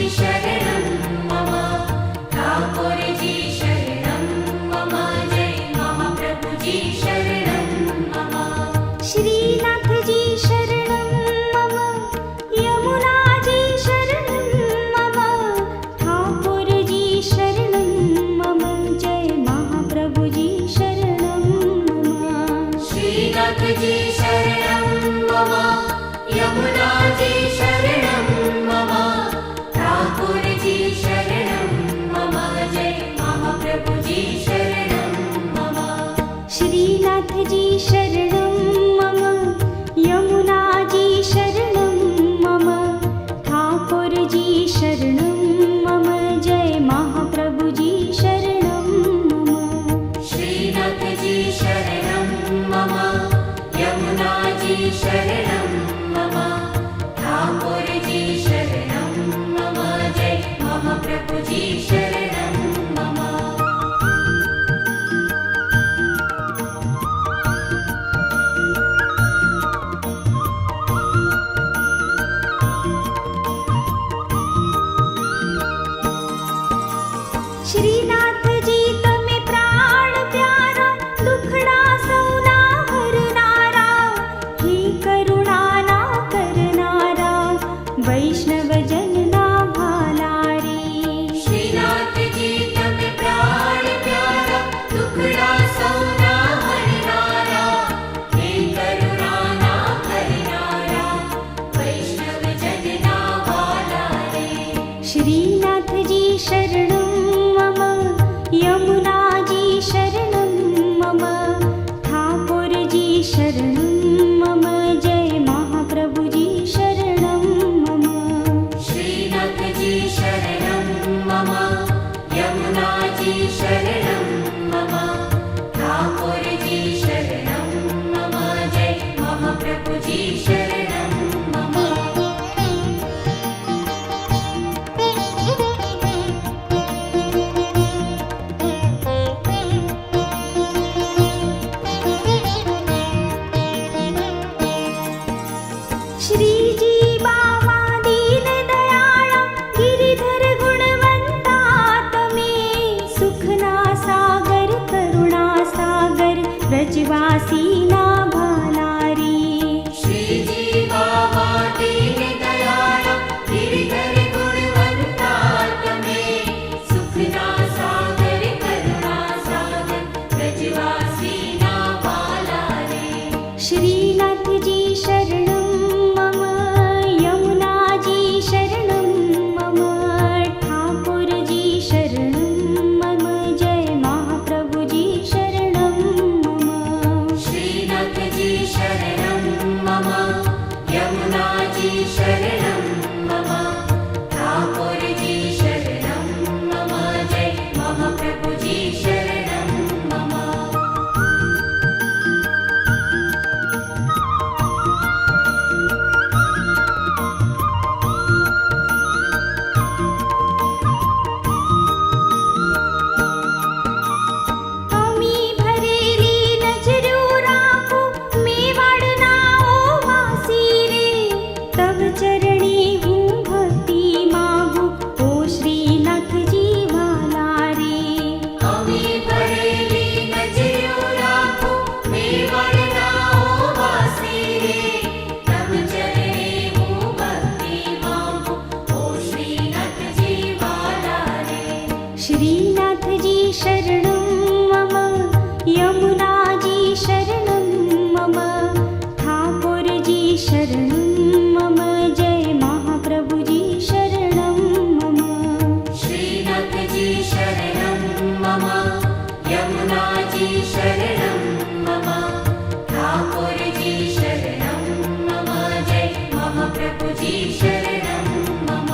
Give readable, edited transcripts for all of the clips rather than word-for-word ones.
शरणं मम ठाकुर जी शरणं मम जय महाप्रभु जी शरणं मम श्रीनाथ जी शरणं मम यमुना जी शरणं मम ठाकुर जी शरणं मम जय महाप्रभु जी शरणं मम श्रीनाथ जी शरणं मम यमुना जी शरणं मम ठाकुर जी शरणं मम जय महाप्रभु जी शरणं मम श्रीनाथ जी शरणं मम यमुना जी शरणं मम ठाकुर जी शरणं मम जय महाप्रभु जी शरणं मम श्रीनाथ जी शरणं मम यमुना जी शरणं मम ठाकुर जी शरणं मम जय महाप्रभु जी शरणं मम श्रीनाथ जी तमे प्राण प्यारा दुखड़ा सौना हरनारा हे करुणा ना करनारा वैष्णव जन ना भाला रे श्रीनाथ जी तमे प्राण प्यारा दुखड़ा सौना हरनारा हे करुणा ना करनारा वैष्णव जन ना वाला रे श्रीनाथ जी शरणं मम यमुना जी शरणं मम ठाकुर जी शरणं मम जय महाप्रभु जी शरणं मम श्रीनाथ जी शरणं मम यमुना जी शरणं मम ठाकुर जी शरणं मम जय महाप्रभु जी शरणं मम श्रीजी बावा दीन दयाळा गिरिधर गुणवंता तमे सुखना सागर करुणा सागर ब्रजवासी ना भाला रे श्रीजी बाबा दीन दयाळा गिरिधर गुणवंता तमे सुखना सागर करुणा सागर ब्रजवासी ना वाला रे श्रीनाथ जी शरणं मम यमुना जी शरणं मम ठाकुर जी शरणं मम जय महाप्रभु जी शरणं मम श्रीनाथ जी शरणं मम यमुना जी शरणं मम ठाकुर जी शरणं मम जय महाप्रभु जी शरणं मम अमी भरेली नजरू राखो मेवाड़ना ओ वासी रे तव चरणी हूँ भक्ति मागू ओ श्रीनाथ जी वाला रे अमी भरेली नजरो राखो मेवाड़ना ओ वासी रे तब चरणे हूँ भक्ति मांगू ओ श्रीनाथ जी वाला रे श्रीनाथ जी शरणं मम यमुना जी शरणं मम ठाकुर जी शरणं मम जय महाप्रभु जी शरणं मम श्रीनाथ जी शरणं मम यमुना जी शरणं मम ठाकुर जी शरणं मम जय महाप्रभु जी शरणं मम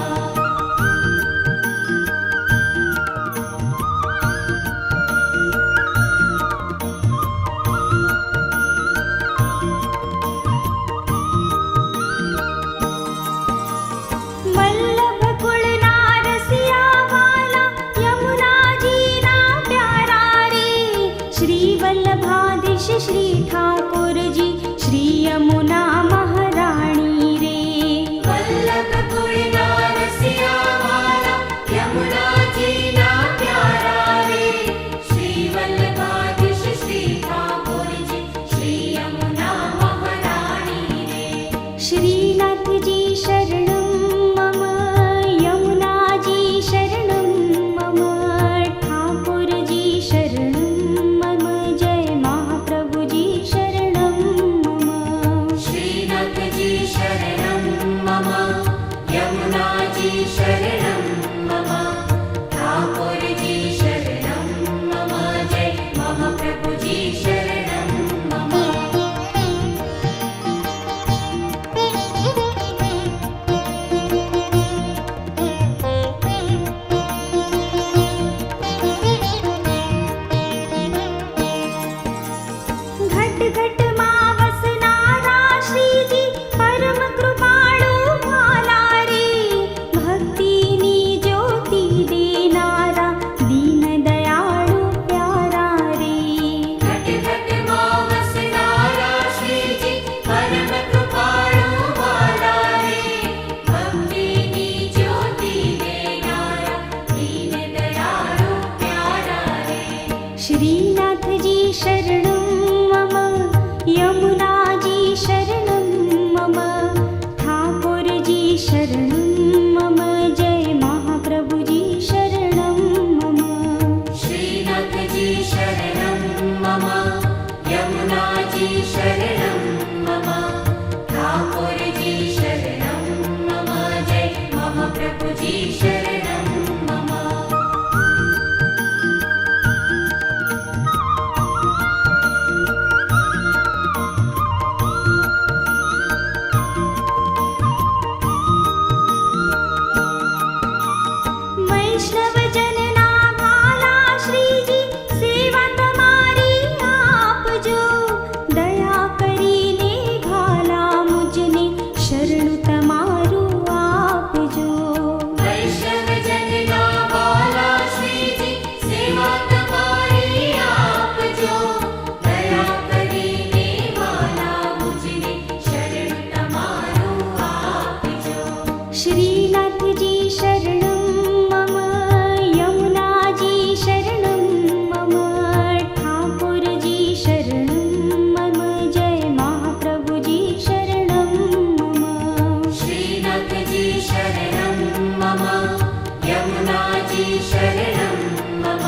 यमुना जी शरणं मम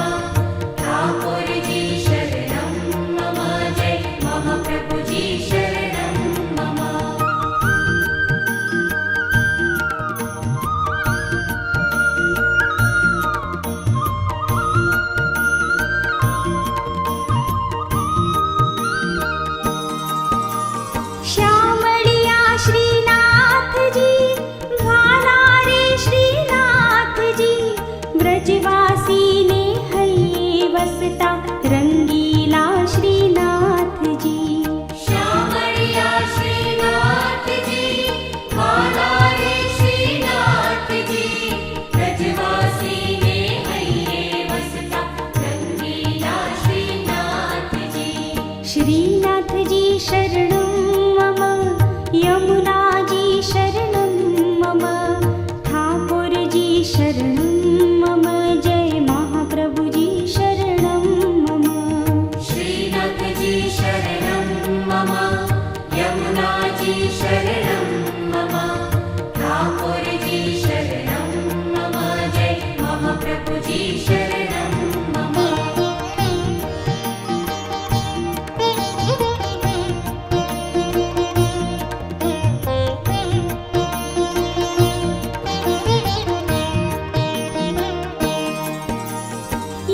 ठाकुर जी शरणं मम जय महाप्रभु जी शरणं मम श्यामळिया श्रीनाथ जी भाला रे श्रीनाथ जी ब्रजवासी ने हये वसता रंगीला श्रीनाथ जी श्यामळिया श्रीनाथ जी भाला रे श्रीनाथ जी ब्रजवासी ने हये वसता रंगीला श्रीनाथ जी श्रीनाथ जी शरणं मम यमुना जी शरणं मम ठाकुर जी शरणं मम जय महाप्रभु जी शरणं मम श्रीनाथ जी शरणं मम यमुना जी शरणं मम ठाकुर जी शरणं मम जय महाप्रभु जी शरणं मम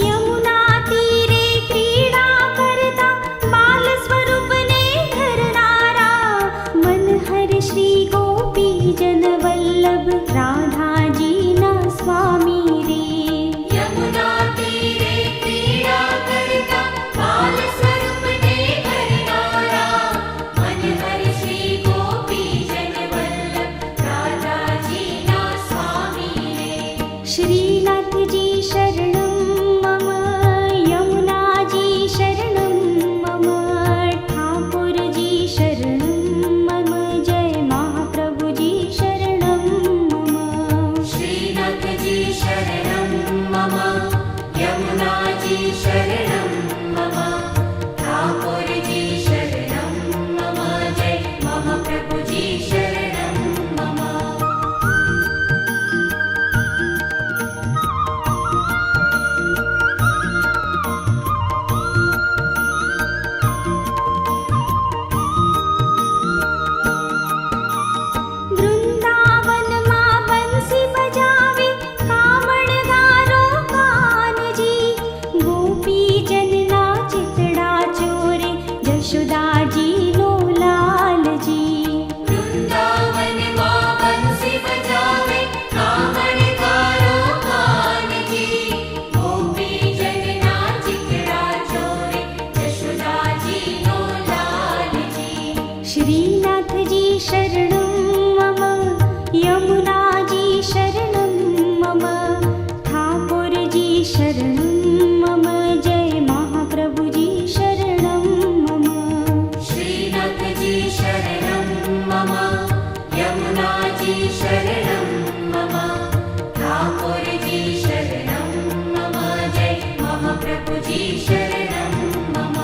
यमुना तीरे क्रीडा करता बाल स्वरूप ने धरणारा मनहर श्री गोपी जन वल्लभ राधाजी ना स्वामी रे यमुना तीरे क्रीडा करता बाल स्वरूप ने धरणारा मनहर श्री गोपी जन वल्लभ राधा जी ना स्वामी रे श्रीनाथ जी शरणं मम यमुना जी शरणं मम ठाकुर जी शरणं मम जय महाप्रभु जी शरणं मम श्रीनाथ जी शरणं मम यमुना जी शरणं मम ठाकुर जी शरणं मम जय महाप्रभु जी शरणं मम वृंदावन मां बंसी बजावे कामण गारो कान जी गोपी जनना चितड़ा चोरे जशोदा जी नो लाल जी वृंदावन मां बंसी बजावे कामण गारो कान जी गोपी जनना चितड़ा चोरे जशोदा जी नो लाल जी श्रीनाथ जी शरणं मम यमुना जी शरणं मम ठाकुर जी शरणं मम जय महाप्रभु जी शरणं मम श्रीनाथ जी शरणं मम यमुना जी शरणं मम ठाकुर जी शरणं मम जय महाप्रभु जी शरणं मम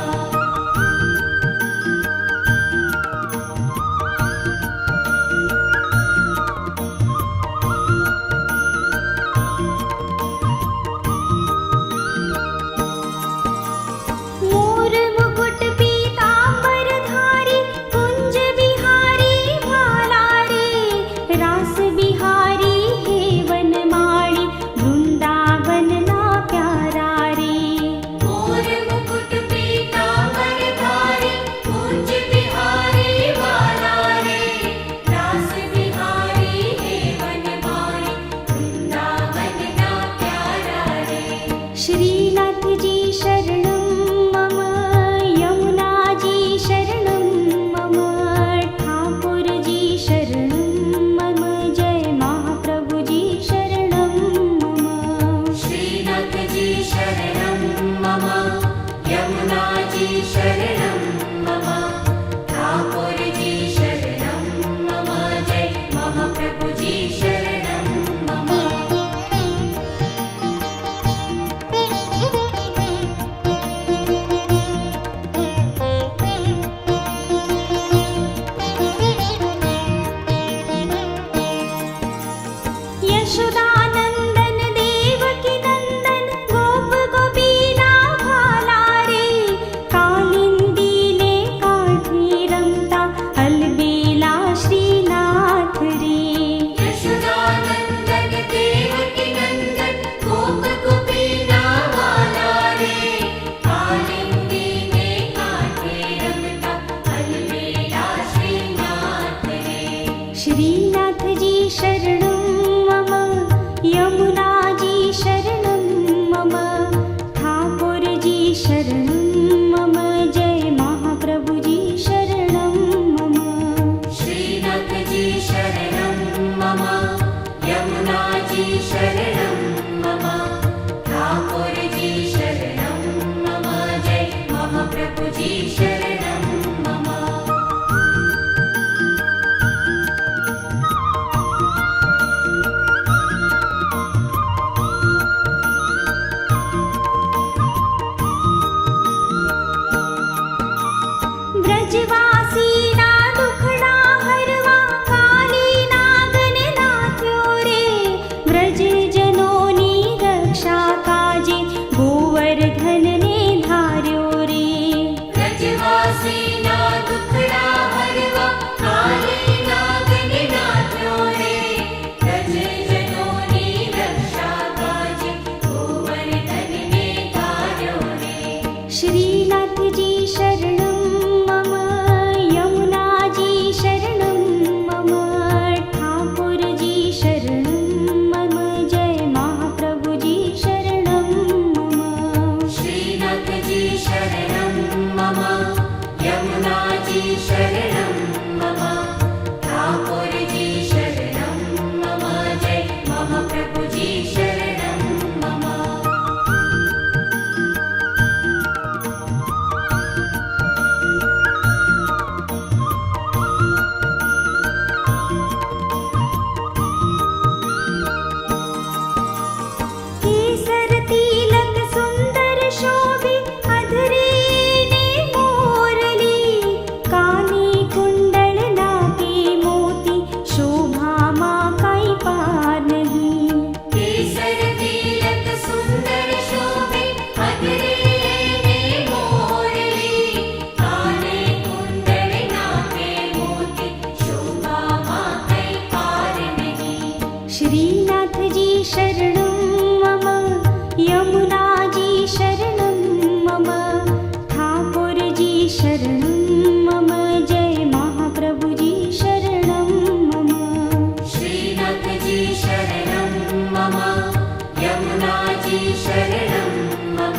यमुनाजी शरणं मम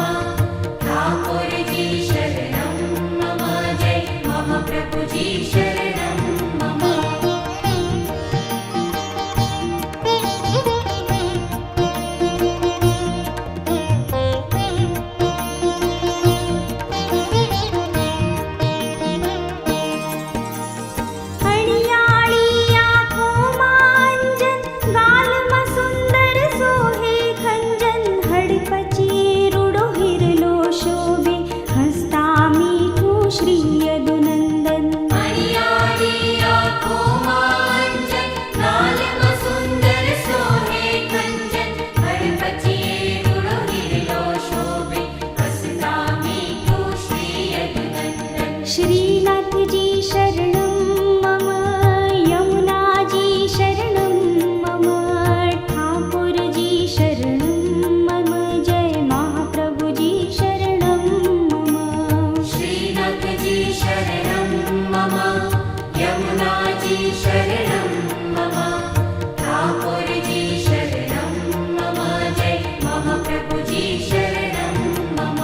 ठाकुरजी शरणं मम जय महाप्रभुजी शरणं मम श्रीनाथजी शरणं मम यमुनाजी शरणं मम ठाकुरजी शरणं मम जय महाप्रभुजी शरणं मम श्रीनाथजी शरणं मम यमुनाजी शरणं मम ठाकुरजी शरणं मम जय महाप्रभुजी शरणं मम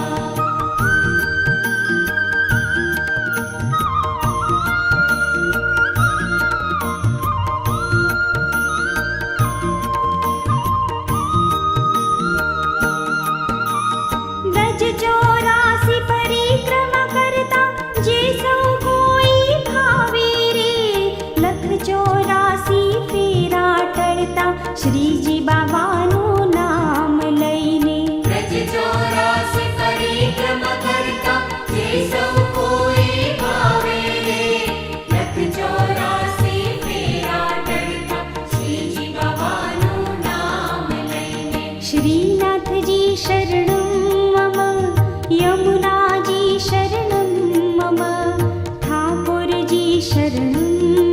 ब्रज 84 परिक्रमा करता जे सौ कोई भावे रे लख 84 फेरा टळता श्रीजी बाबाનું નામ લઈને ब्रज 84 परिक्रमा करता जे सौ कोई भावे रे लख 84 फेरा टळता श्रीजी बाबाનું नाम लઈને श्रीनाथजी शरणं मम यमुनाजी शरणं मम ठाकुरजी शरणं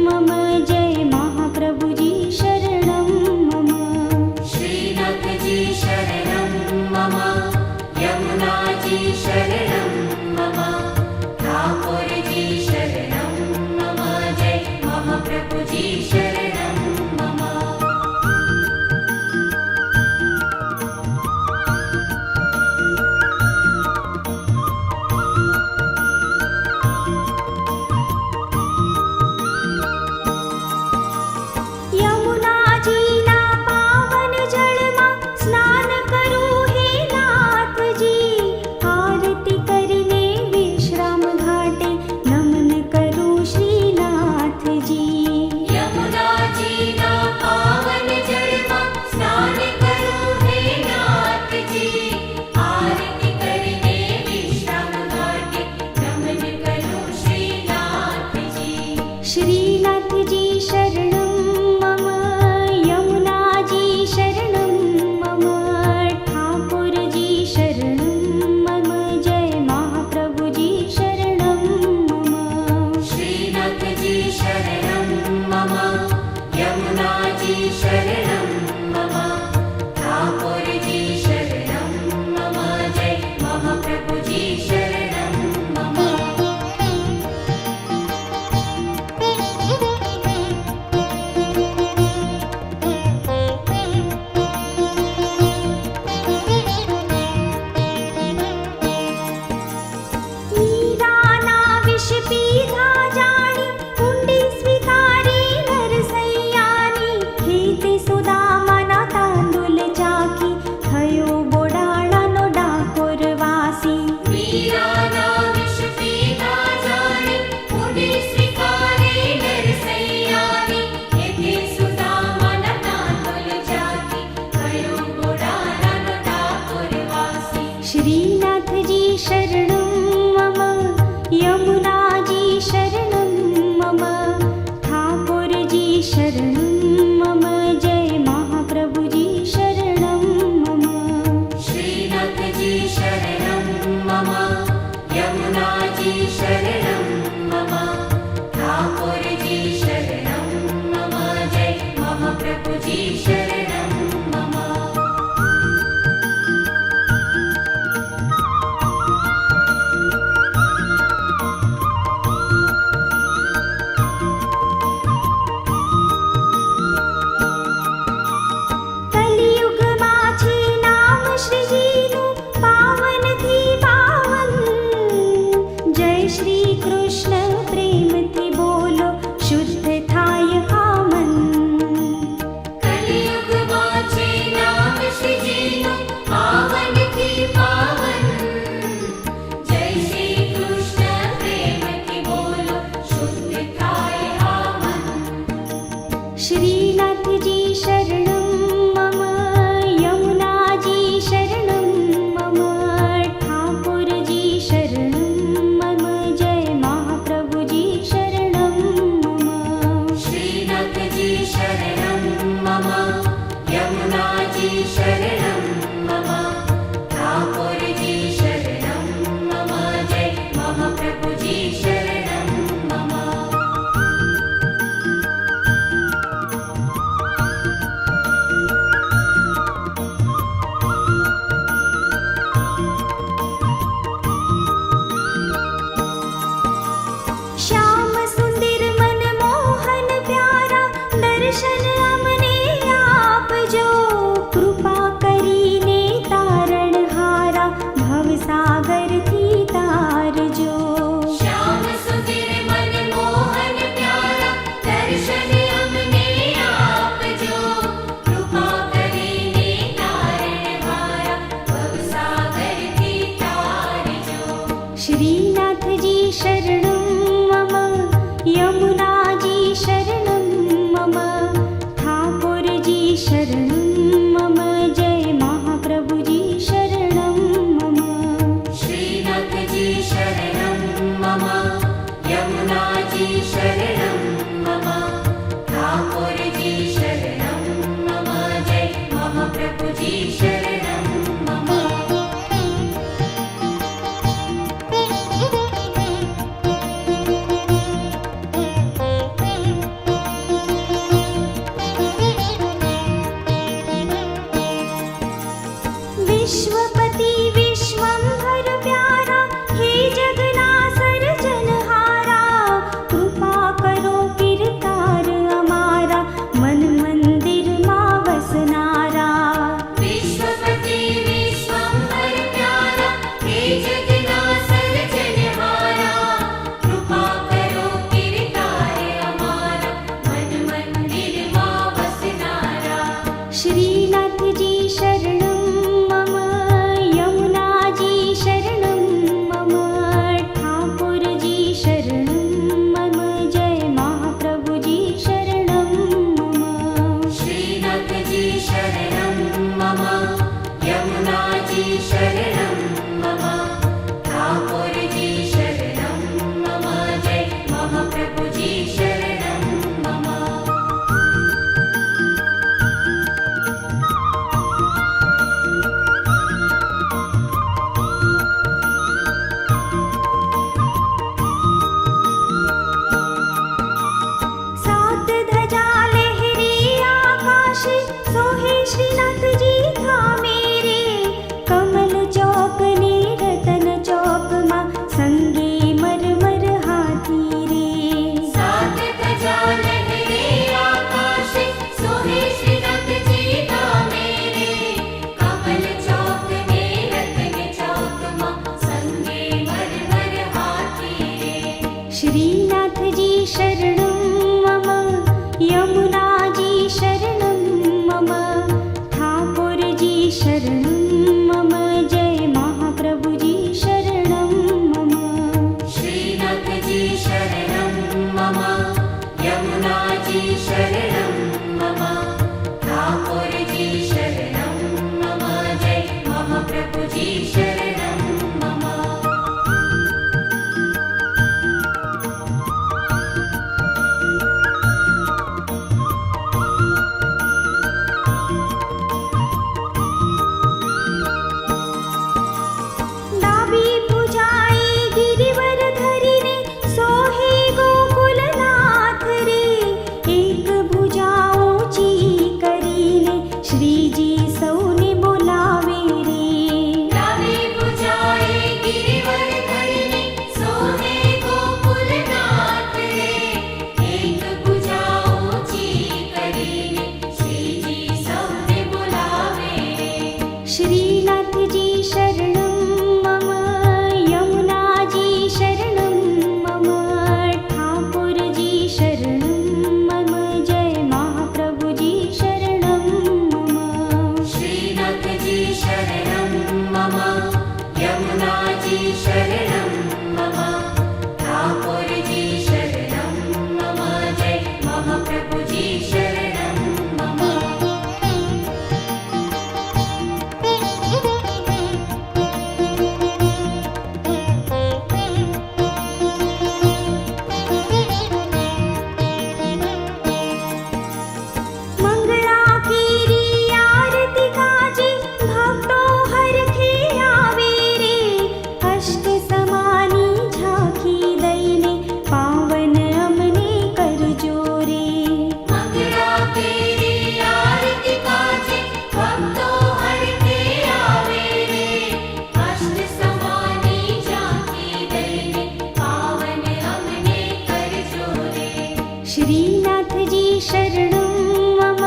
मम जय महाप्रभुजी शरणं मम श्रीनाथजी शरणं मम यमुनाजी शरणं मम ठाकुरजी शरणं मम जय महाप्रभुजी शरणं मम यमुनाजीना पावन जळमा स्नान करू हे नाथजी आरती करने विश्राम घाटे नमन करू श्रीनाथजी यमुनाजीना पावन जळमा स्नान करू हे नाथजी आरती करने विश्राम घाटे नमन करू श्रीनाथजी श्रीनाथजी शरणं मम यमुनाजी शरणं मम ठाकुरजी शरणं मम जय महाप्रभुजी शरणं मम श्रीनाथजी शरणं मम यमुनाजी शरणं मम ठाकुरजी शरणं मम जय महाप्रभुजी शरणं मम मीराना विष पीधा जाणी कुंडी स्वीकारी नरसैयानी खेते सुदामाना तांदूल चाकी थयो बोडाळानो डाकोर वासी वीराना विष पीधा जाणी कुंडी स्वीकारे नरसैयानी येथे सुदामाना तांदूल चाकी थयो बोडाळानो डाकोर वासी श्रीनाथजी शरणं मम यमुनाजी शरणं मम ठाकुरजी शरणं मम जय महाप्रभुजी शरणं मम श्रीनाथजी शरणं मम यमुनाजी शरणं मम ठाकुरजी शरणं मम जय महाप्रभुजी शरणं मम विश्वपति विश्वंभर प्यारा, हे जगना सर्जनहारा, कृपा करो किरतार अमारा, मन मंदिर मां वसनारा। विश्वपति विश्वंभर प्यारा, हे जगना सर्जनहारा, कृपा करो किरतार अमारा, मन मंदिर मां वसनारा। श्रीनाथ जी शरणं मम, यमुना जी शरणं मम, ठाकुर जी शरणं मम, जय महाप्रभु जी शरणं मम। श्रीनाथ जी शरणं मम, यमुना जी शरणं मम, ठाकुर जी शरणं मम, जय महाप्रभु जी शरणं मम। सात धजा लहरी आकाशे, सोहे श्रीनाथ जी थामे रे, कमल चौक ने रतन चौक मां, संगे मरमर हाथी रे। सात धजा लहरे आकाशे, सोहे श्रीनाथ जी धामे रे, कमल चौक ने रतन चौक मां, संगे मरमर हाथी रे। श्रीनाथ जी शरणं मम, यमुना जी शरणं मम, ठाकुर जी शरणं मम, जय महाप्रभु जी शरणं मम। श्रीनाथ जी शरणं मम, यमुना जी शरणं मम, ठाकुर जी शरणं मम, जय महाप्रभु जी शरणं मम। डाबी भुजाई गिरिवर धरिने, सोहे गोकुलनाथ रे, एक भुजा ऊंची करीने, श्रीजी सौने बोलावे रे। डावी भुजाए गिरिवर धरिने, सोहे गोकुलनाथ रे, एक भुजा ऊंची करीने, श्रीजी सौने बुलावे रे। श्रीनाथ जी शरणं मम, यमुना जी शरणं मम, ठाकुर जी शरणं मम, जय महाप्रभु जी शरणं मम। श्रीनाथ जी शरणं मम, यमुना जी शरणं मम, ठाकुर जी शरणं मम, जय महाप्रभु जी शरणं मम। मंगला कीरी आरती काजे, भक्तो हरखे आवे रे, अष्ट समानी झांकी दईने, पावन अमने कर जोरे। मंगला तेरी आरती काजे, भक्तो हरखे आवे रे, अष्ट समानी झांकी दईने, पावन हमने कर जोरे। श्रीनाथ जी शरणं मम,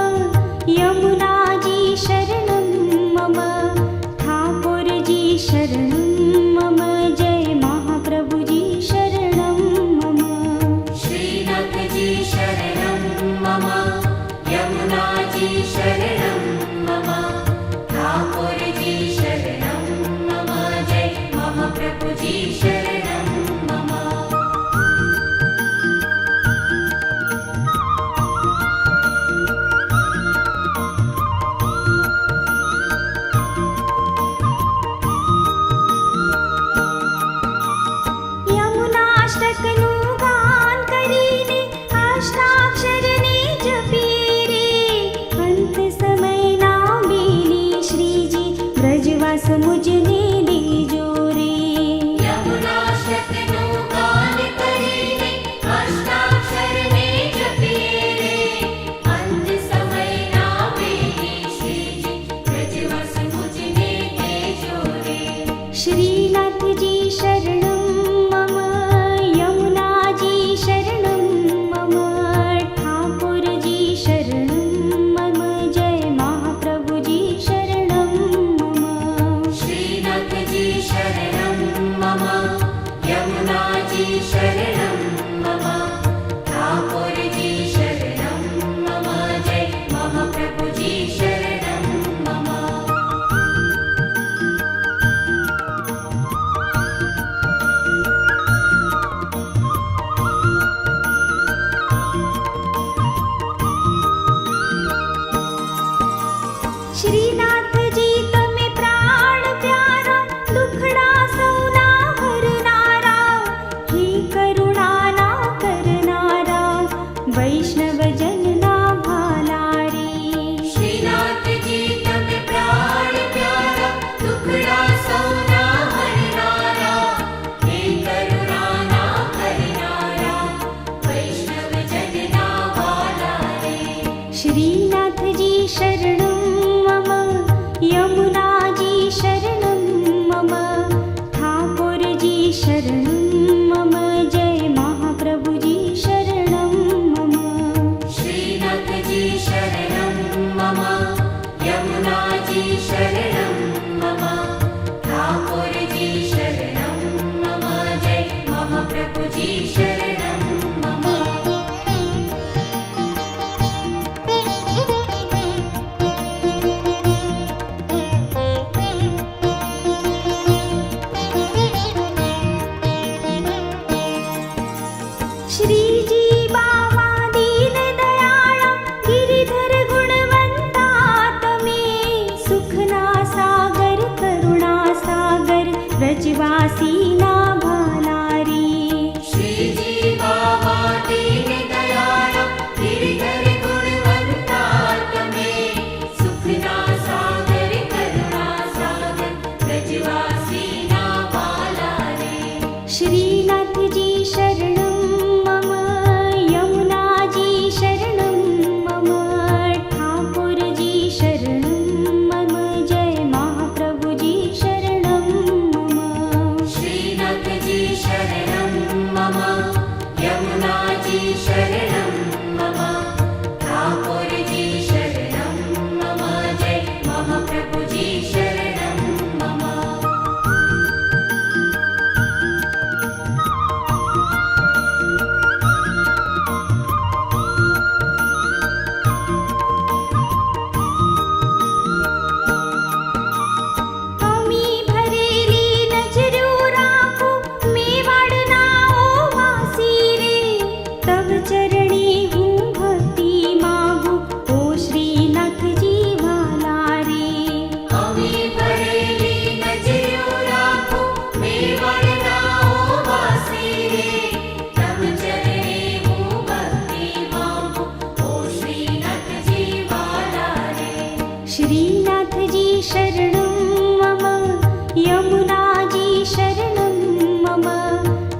यमुना जी शरणं मम, ठाकुर जी शरणं मम, जय महाप्रभु जी शरणं मम। श्रीनाथ जी शरणं मम, यमुना जी शरणं मम, ठाकुर जी शरणं मम, जय महाप्रभु जी शरणं मम। यमुनाष्टकનું ગાન કરીને, અષ્ટાક્ષરને જપીએ રે, અંત સમયના બેલી શ્રીજી, વ્રજવાસ મુજને દેજો રે। यमुना शतनु गान करीने, अष्टाक्षर ने जपिए रे, अंत समय ना वेली श्रीजी, ब्रजवस मुझने श्रीनाथजी शरणं मम, यमुनाजी शरणं मम, ठाकुरजी शरणं मम, जय महाप्रभुजी शरणं मम। श्रीनाथजी शरणं मम, यमुनाजी शरणं मम, ठाकुरजी शरणं मम, जय महाप्रभुजी शरणं मम। श्रीनाथजी तमे प्राण प्यारा, दुखड़ा सौना हरनारा, हे करुणाना करनारा, वैष्णव जनना भाला रे। श्रीनाथजी तमे प्राण प्यारा, दुखड़ा सौना हरनारा, हे करुणाना करनारा, वैष्णव जनना वाला रे। श्रीनाथजी शरणं मम, यमुनाजी शरणं मम, ठाकुरजी शरणं मम, जय महाप्रभुजी शरणं मम। श्रीनाथजी शरणं मम, यमुनाजी शरणं मम, ठाकुरजी शरणं मम, जय महाप्रभुजी शरणं मम। श्रीजी बाबा दीन दयाळा, गिरिधर गुणवंता तमे, सुखना सागर करुणा सागर, व्रजवासी ना भाला रे। श्रीजी बाबा दीन दयाळा, गिरिधर गुणवंता तमे, सुखना सागर करुणा सागर, व्रजवासी ना वाला रे। श्रीनाथजी शरणं मम, यमुनाजी शरणं मम, ठाकुरजी शरणं मम, जय महाप्रभुजी शरणं मम। श्रीनाथजी शरणं मम, यमुनाजी शरणं मम, ठाकुरजी शरणं मम, जय महाप्रभुजी शरणं मम। अमी भरेली नजरो राखो, मेवाड़ना ओ वासी रे, तब चरणी हूँ भक्ति मागू, ओ श्रीनाथजी वाला रे। अमी भरेली नजरो राखो, मेवाड़ना ओ वासी रे, तब चरणे हूँ भक्ति मांगू, ओ श्रीनाथजी वाला रे। श्रीनाथजी शरणं मम, यमुनाजी शरणं मम,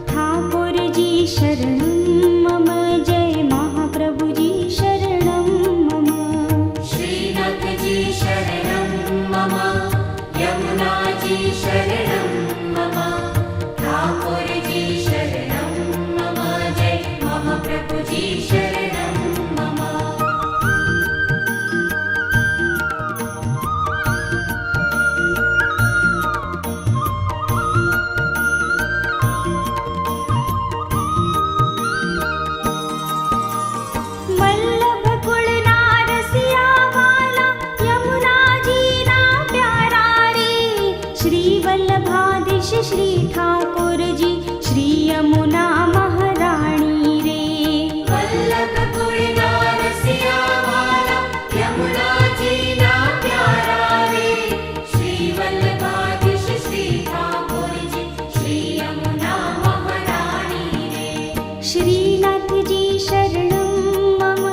ठाकुरजी शरणं मम, जय महाप्रभुजी शरणं मम। श्रीनाथजी शरणं मम, यमुनाजी शरणं मम, ठाकुरजी शरणं मम, जय महाप्रभुजी शरणं मम। वल्लभ कुलना रसिया वाला, यमुनाजी ना प्यारा रे। श्री वल्लभाधीश श्री ठाकुरजी, श्री यमुना महारानी रे। वल्लभ कुलना रसिया वाला, यमुनाजी ना प्यारा रे। श्री वल्लभाधीश श्री ठाकुरजी, श्री यमुना महारानी रे। श्रीनाथजी शरणं मम,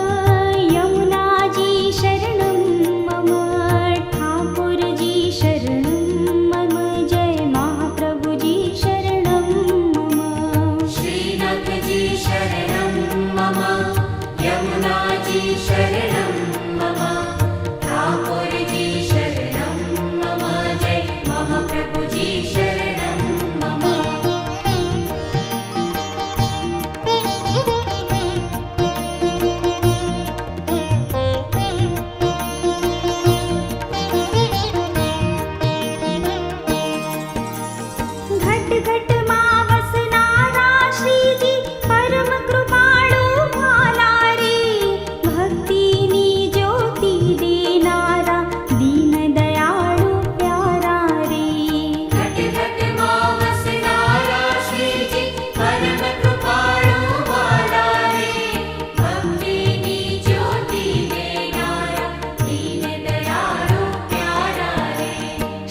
यमुनाजी शरणं मम, ठाकुरजी शरणं मम, जय महाप्रभुजी शरणं मम। श्री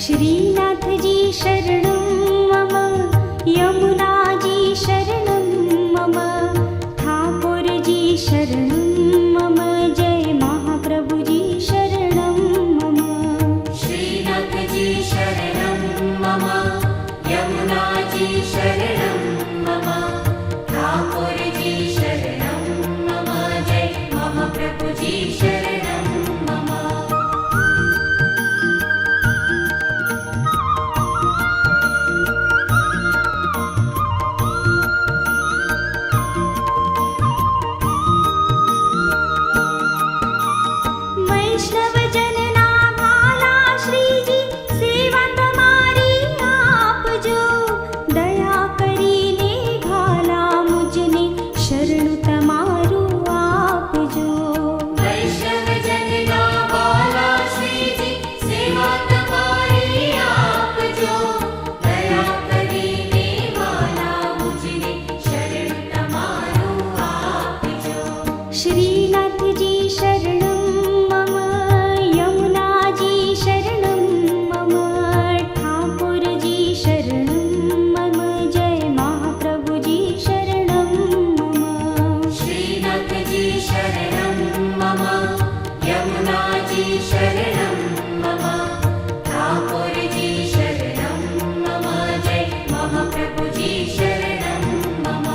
श्रीनाथजी शरणं मम यमुनाजी शरणं मम ठाकुरजी शरणं मम जय महाप्रभुजी शरणं मम श्रीनाथजी शरणं मम यमुनाजी शरणं मम ठाकुरजी शरणं मम जय महाप्रभुजी शरणं मम वैष्णव जनना भाला श्रीजी सेवा તમારી આપજો દયા કરીને ઘાલા મુજને શરણું તમારું આપજો वैष्णव जनना वाला श्रीजी सेवा तुम्हारी आपजो दया करीने वाला मुझने शरण तमारू आपजो श्रीनाथजी शरणं मम यमुनाजी शरणं मम ठाकुरजी शरणं मम जय महाप्रभुजी शरणं मम श्रीनाथजी शरणं मम यमुनाजी शरणं मम ठाकुरजी शरणं मम जय महाप्रभुजी शरणं मम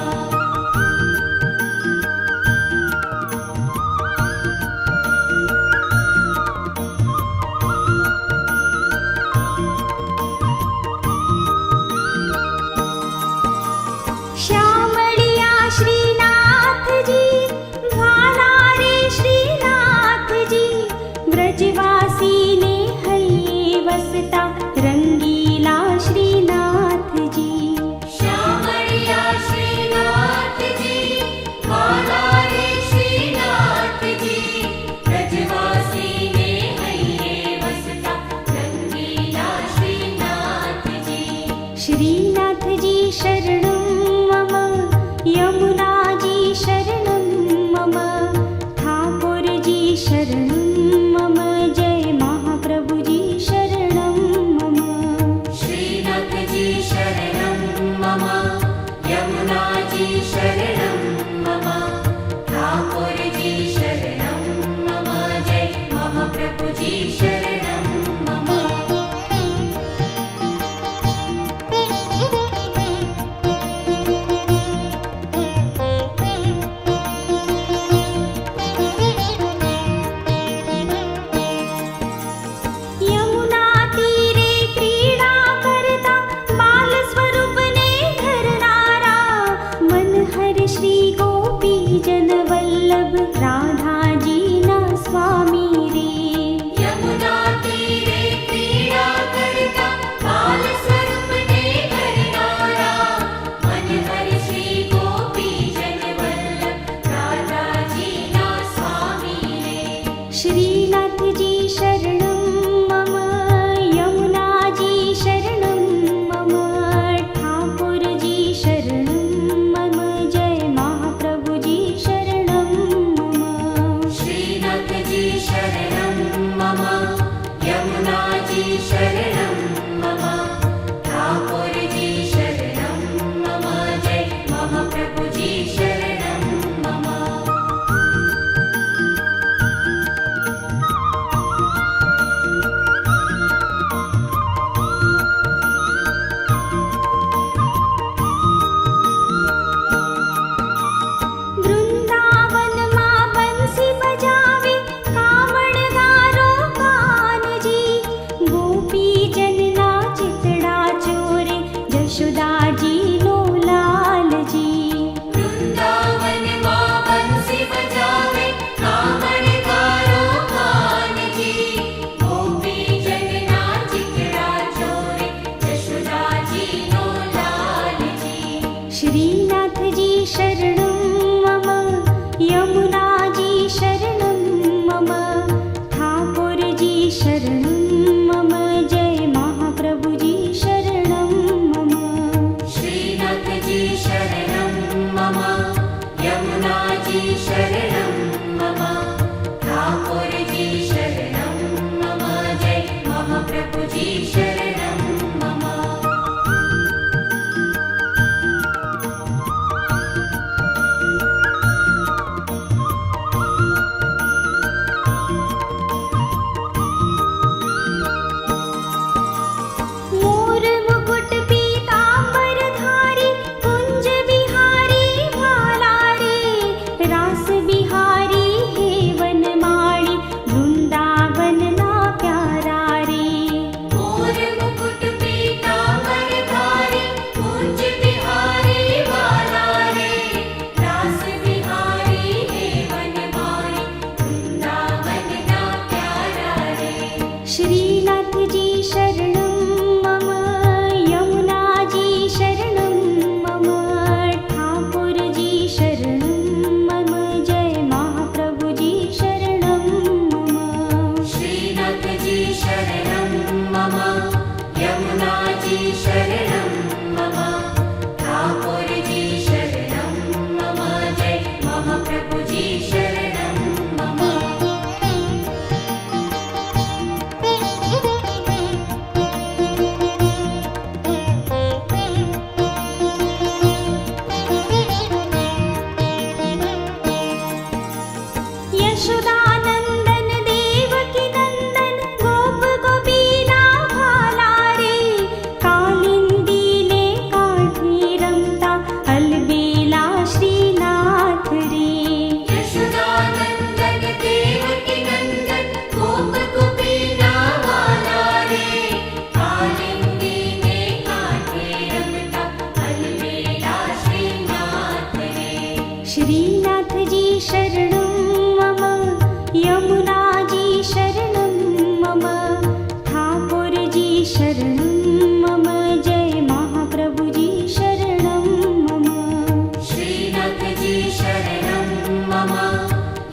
श्यामळिया श्रीनाथजी भाला रे श्रीनाथजी ब्रजवासीने हल्ले वसता रंगीला श्रीनाथजी श्यामळिया श्रीनाथजी भाला रे श्रीनाथजी ब्रजवासीने हल्ले वसता रंगीला श्रीनाथजी श्रीनाथजी शरणं मम यमुनाजी शरणं मम ठाकुरजी शरणं मम जय महाप्रभुजी शरणं मम श्रीनाथजी शरणं मम यमुनाजी शरणं मम ठाकुरजी शरणं मम जय महाप्रभुजी शरणं मम जी शरणं मम ठाकुर जी शरणं मम जय महाप्रभु जी शरणं मम यशोदानंदन देवकी नंदन गोप गोपीना भाला रे कालिंदीने काठी रमता अलबेला श्रीनाथ रे यशोदानंदन देवकी नंदन गोप गोपीना वाला रे कालिंदी ने काठे रमता अलबेला श्रीनाथ रे श्रीनाथ जी शरणं मम यमुना जी शरणं मम ठाकुर जी शरणं मम जय महाप्रभु जी शरणं मम श्रीनाथ जी शरणं मम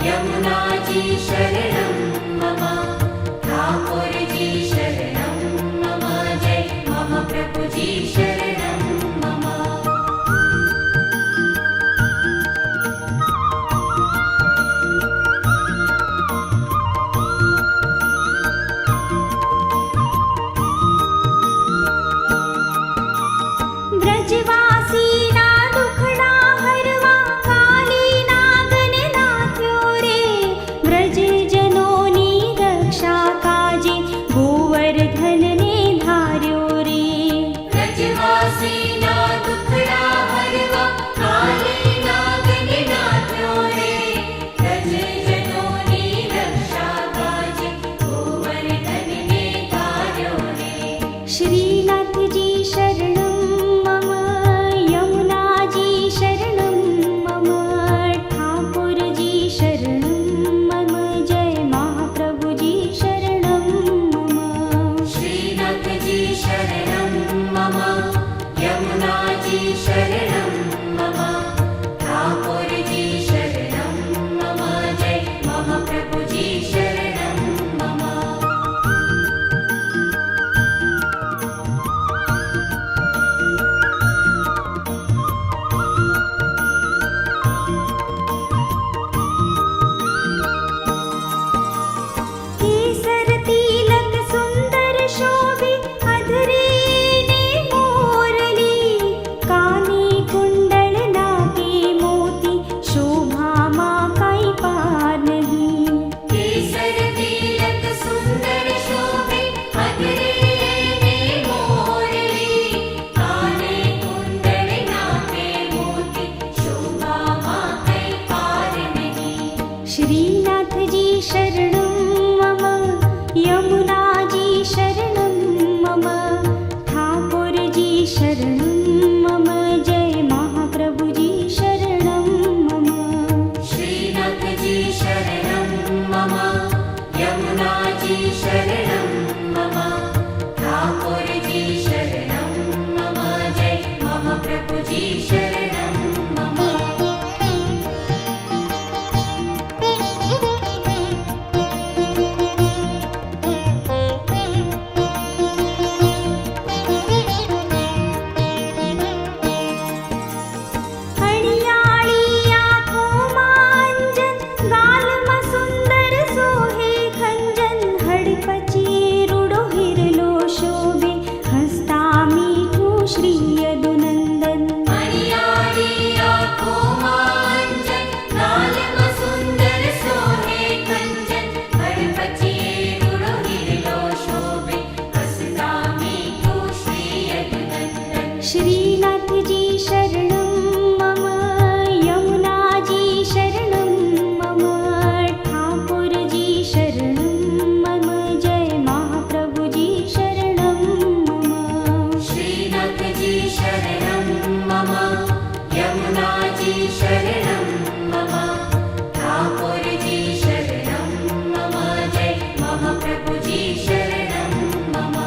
यमुना जी शरणं मम ठाकुर जी शरणं मम जय महाप्रभु जी शरणं मम ब्रजवासी ना दुखड़ा हरवा काली नागन नाथ्यो रे ब्रज जनोनी रक्षा काजे गोवर्धन ने धार्यो रे ब्रजवासी ना दुखड़ा हरवा काली नागन नाथ्यो रे ब्रज जनोनी रक्षा काजे गोवर्धन ने धार्यो रे श्रीनाथ जी शरणं मम यमुना जी शरणं मम ठाकुर जी शरणं मम जय महाप्रभु जी शरणं मम श्रीनाथ जी शरणं मम यमुना जी शरणं मम ठाकुर जी शरणं मम जय महाप्रभु जी शरणं मम केसर तिलक सुंदर शोभे अधरे ने मोरली काने कुंडल नाके मोती शोभा मा काई पार नहीं केसर तिलक सुंदर शोभे अधरे ने मोरली काने कुंडल नाके मोती शोभा मा कई पार नहीं श्रीनाथ जी शरणं मम यमुना जी शरणं मम ठाकुर जी शरणं मम जय महाप्रभु जी शरणं मम श्रीनाथ जी शरणं मम यमुना जी शरणं मम ठाकुर जी शरणं मम जय महाप्रभु जी शरणं मम अणियाळी आँखों मांजन गाल में सुंदर सोहे खंजन हडपची रुडो हिरलो शोभे हस्ता मीठू श्री यदुनंदन मणियारी आँखों मांजन गाल में सुंदर सोहे कंचन हडपची रुडो हिरलो शोभे हसता मीठू श्री यदुनंदन श्रीनाथ जी शरणं मम यमुना जी शरणं मम ठाकुर जी शरणं मम जय महाप्रभु जी शरणं मम श्रीनाथ जी शरणं मम यमुना जी शरणं मम ठाकुर जी शरणं मम जय महाप्रभु जी शरणं मम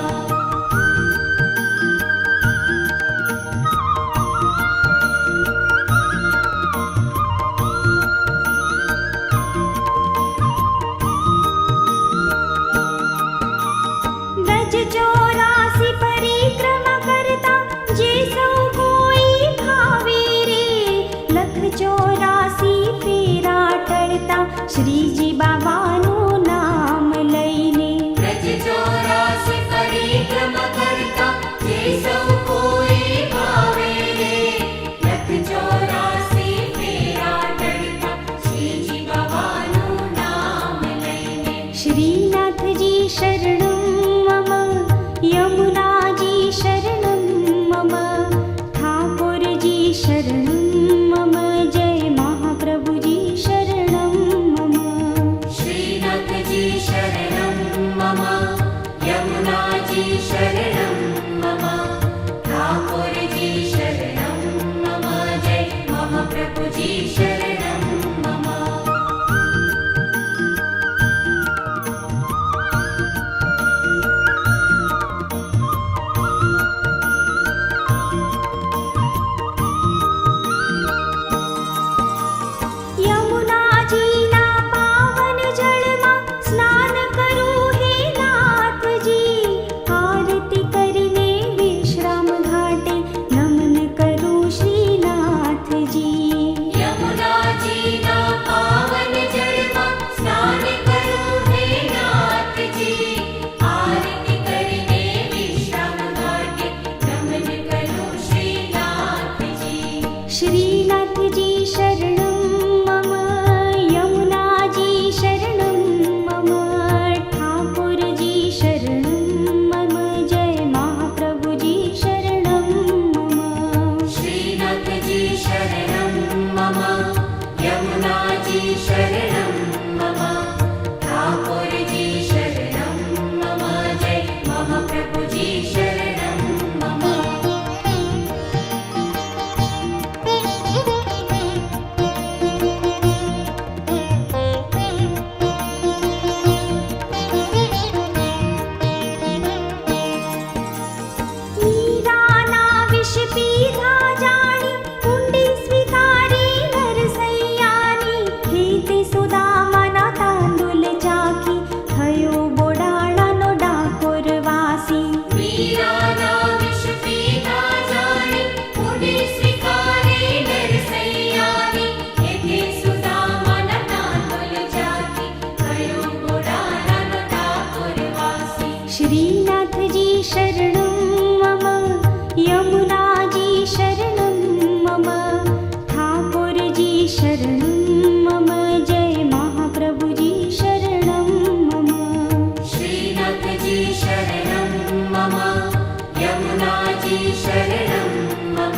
जी शरणं मम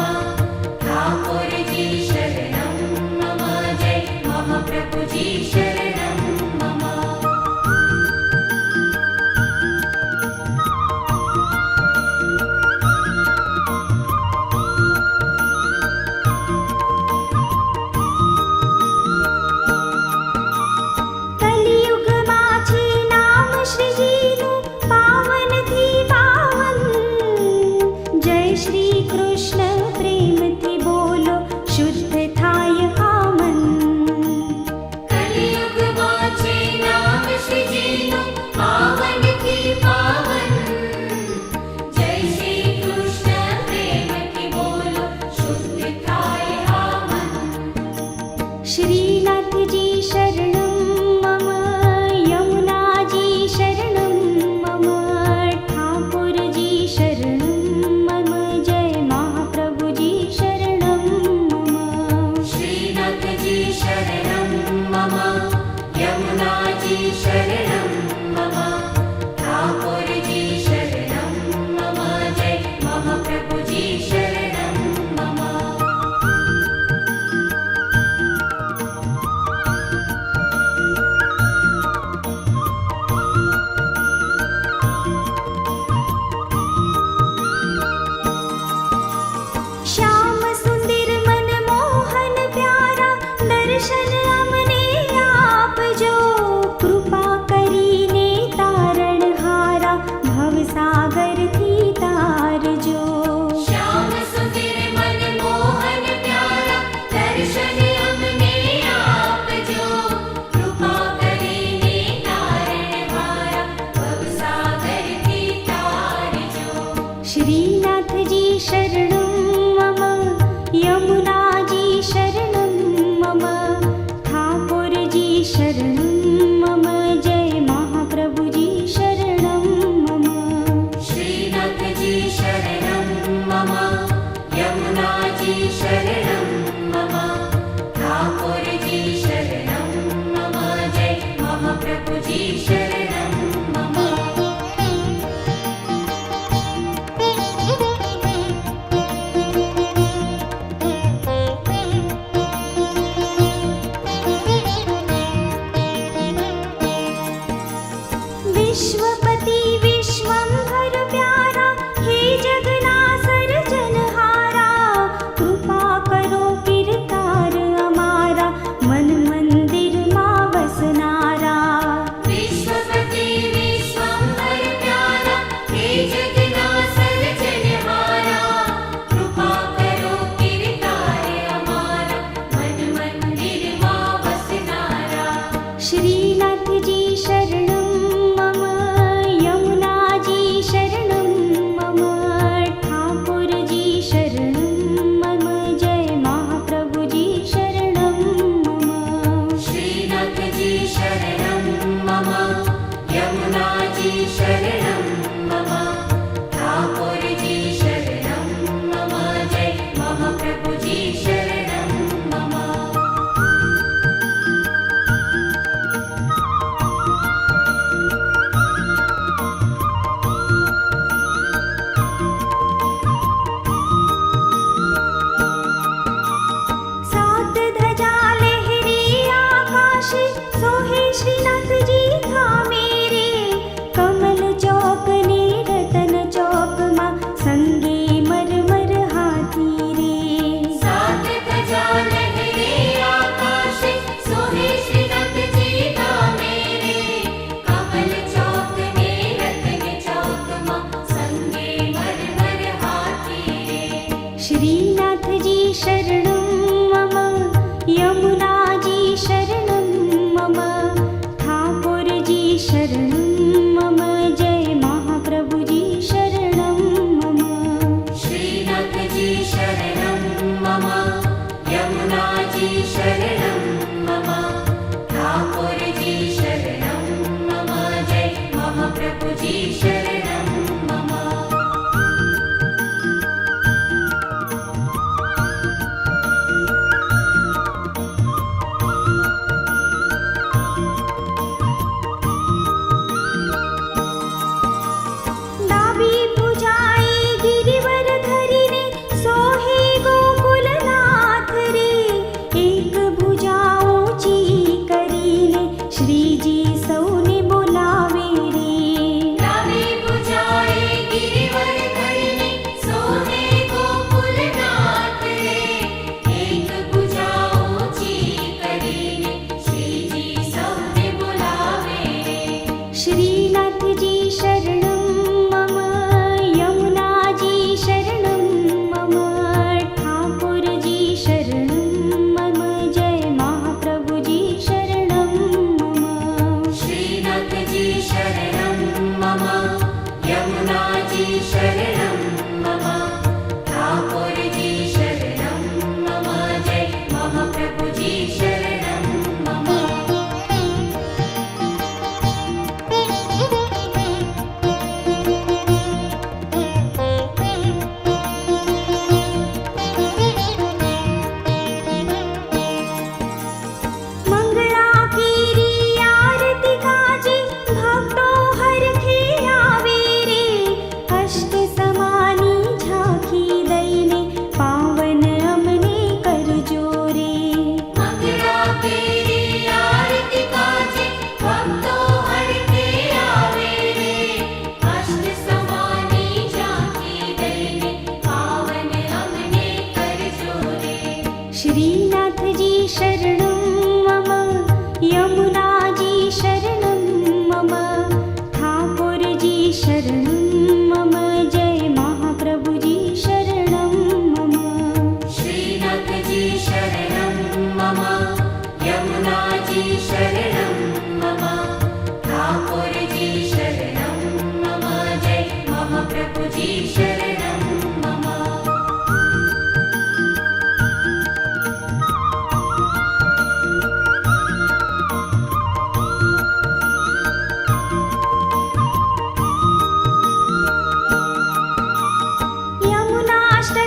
ठाकुर जी शरणं मम जय महाप्रभु जी शरणं मम કલિયુગમાં છે નામ શ્રીજીનું પાવનથી પાવન. જય શ્રી કૃષ્ણ પ્રેમથી બોલો શુદ્ધ થાય આ મન. કલિયુગમાં છે નામ શ્રીજીનું પાવનથી પાવન જય શ્રી કૃષ્ણ પ્રેમથી બોલો શુદ્ધ થાય આ મન શ્રીનાથજી શરણં મમ યમુનાજી શરણં મમ ઠાકોરજી શરણં મમ જય મહાપ્રભુજી શરણં મમ. શ્રીનાથજી શરણં મમ યમુનાજી શરણં મમ ઠાકોરજી શરણં મમ જય મહાપ્રભુજી શરણં મમ શ્યામ સુંદર મનમોહન પ્યારા દર્શન અમને આપજો. કૃપા કરીને તારણહારા ભવસાગરથી તારજો. શ્યામ સુંદર મનમોહન પ્યારા દર્શન અમને આપજો કૃપા કરીને તારણહારા ભવસાગરથી તારજો શ્રીનાથજી શરણં મમ યમુનાજી શરણં મમ ઠાકોરજી શરણં મમ જય મહાપ્રભુજી શરણં મમ. શ્રીનાથજી શરણં મમ યમુનાજી શરણં મમ ઠાકોરજી શરણં મમ જય મહાપ્રભુજી શરણં મમ વિશ્વપતિ વિશ્વંભર પ્યારા હે જગના સર્જનહારા. કૃપા કરો કીર્તાર અમારા મન મંદિરમાં વસનારા. વિશ્વપતિ વિશ્વંભર પ્યારા હે જગના સર્જનહારા કૃપા કરો કીર્તારે અમારા મન મંદિરમાં વસનારા શ્રીનાથજી શરણં મમ યમુનાજી શરણં મમ ઠાકોરજી શરણં મમ જય મહાપ્રભુજી શરણં મમ. શ્રીનાથજી શરણં મમ યમુનાજી શરણં મમ ઠાકોરજી શરણં મમ જય મહાપ્રભુજી શરણં મમ સાત ધજા લહેરી આકાશે સોહે શ્રીનાથજી ધામે રે. કમલ ચોક ને રતન ચોકમાં સંગે મરમર હાથી રે. સાત ધજા લહેરે આકાશે સોહે શ્રીનાથજી ધામે રે કમલ ચોક ને રતન ચોકમાં સંગે મરમર હાથી રે શ્રીનાથજી શરણં મમ યમુનાજી શરણં મમ ઠાકોરજી શરણં મમ જય મહાપ્રભુજી શરણં મમ. શ્રીનાથજી શરણં મમ યમુનાજી શરણં મમ ઠાકોરજી શરણં મમ જય મહાપ્રભુજી શરણં મમ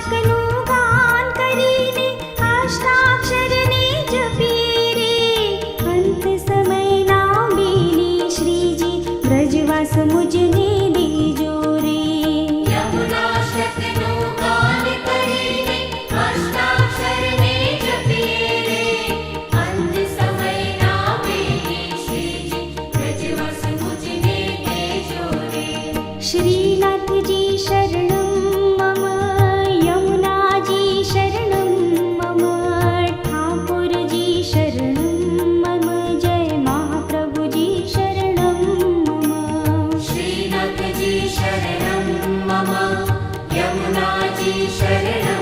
અષ્ટકનું ગાન કરીને અષ્ટાક્ષરને જપીએ રે અંત સમયના બેલી શ્રીજી બ્રજવાસ મુજને દેજો રે યમુના શતનું ગાન કરીને અષ્ટાક્ષરને જપીએ રે અંત સમયના વેલી શ્રીજી બ્રજવાસ મુજને દેજો રે શ્રીનાથજી શરણં મમ યમુનાજી શરણં મમ ઠાકોરજી શરણં મમ જય મહાપ્રભુજી શરણં મમ શ્રીનાથજી શરણં મમ યમુનાજી શરણં